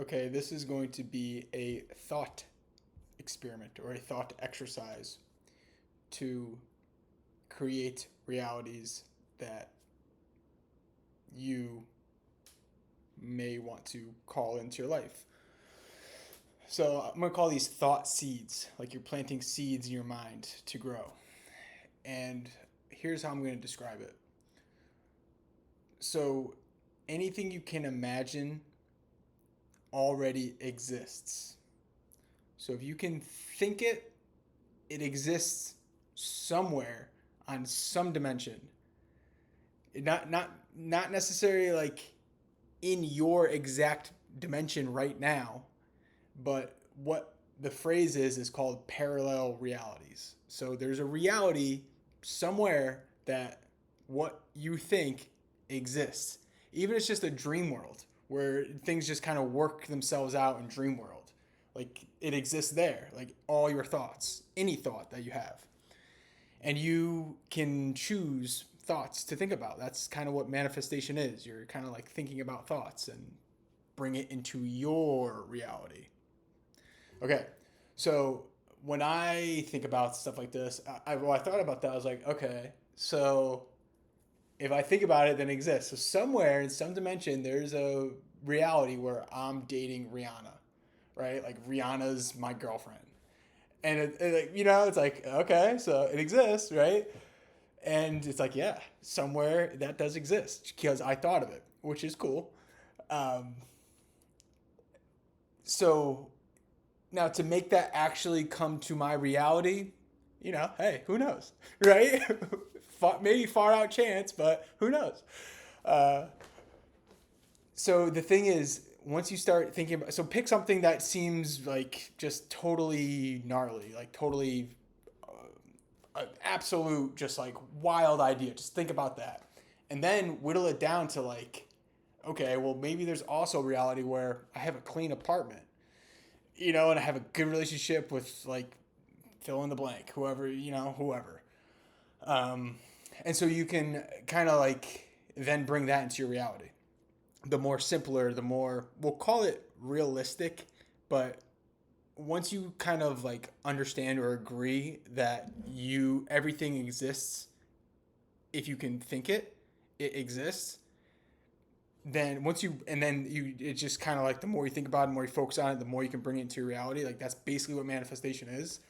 Okay, this is going to be a thought experiment or a thought exercise to create realities that you may want to call into your life. So I'm going to call these thought seeds, like you're planting seeds in your mind to grow. And here's how I'm going to describe it. So anything you can imagine already exists. So if you can think it, it exists somewhere on some dimension. Not necessarily like in your exact dimension right now, but what the phrase is called parallel realities. So there's a reality somewhere that what you think exists. Even if it's just a dream world where things just kind of work themselves out in dream world. Like it exists there, like all your thoughts, any thought that you have. And you can choose thoughts to think about. That's kind of what manifestation is. You're kind of like thinking about thoughts and bring it into your reality. Okay, so when I think about stuff like this, I thought about that. I was like, okay, so if I think about it, then it exists. So somewhere in some dimension, there's a reality where I'm dating Rihanna, right? Like Rihanna's my girlfriend, and it's like okay, so it exists, right? And it's like yeah, somewhere that does exist because I thought of it, which is cool. Um, so now to make that actually come to my reality, hey, who knows, right? Maybe far out chance, but who knows? Uh, so the thing is, once you start thinking about, so pick something that seems like just totally gnarly, like totally an absolute, just like wild idea. Just think about that, and then whittle it down to like, okay, well maybe there's also reality where I have a clean apartment, and I have a good relationship with like fill in the blank, whoever. Um, and so you can kind of like then bring that into your reality. The more simpler, the more we'll call it realistic, but once you kind of like understand or agree that you everything exists, if you can think it, it exists. Then once you and then you it's just kind of like the more you think about it, the more you focus on it, the more you can bring it into your reality. Like that's basically what manifestation is.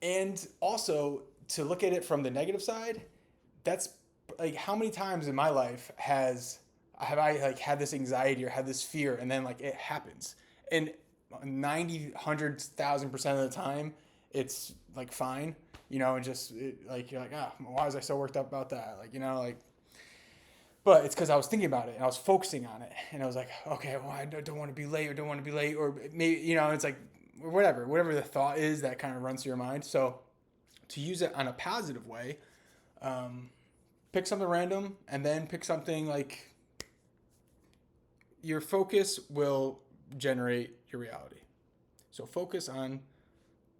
And also to look at it from the negative side, that's like how many times in my life have I like had this anxiety or had this fear and then like it happens. And 90, 100,000% of the time it's like fine, and just like you're like, why was I so worked up about that? Like, like but it's because I was thinking about it and I was focusing on it and I was like, okay, well, I don't want to be late or don't want to be late or maybe, it's like whatever the thought is that kind of runs through your mind. So to use it on a positive way, um, pick something random and then pick something like your focus will generate your reality. So focus on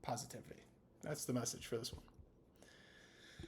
positivity. That's the message for this one.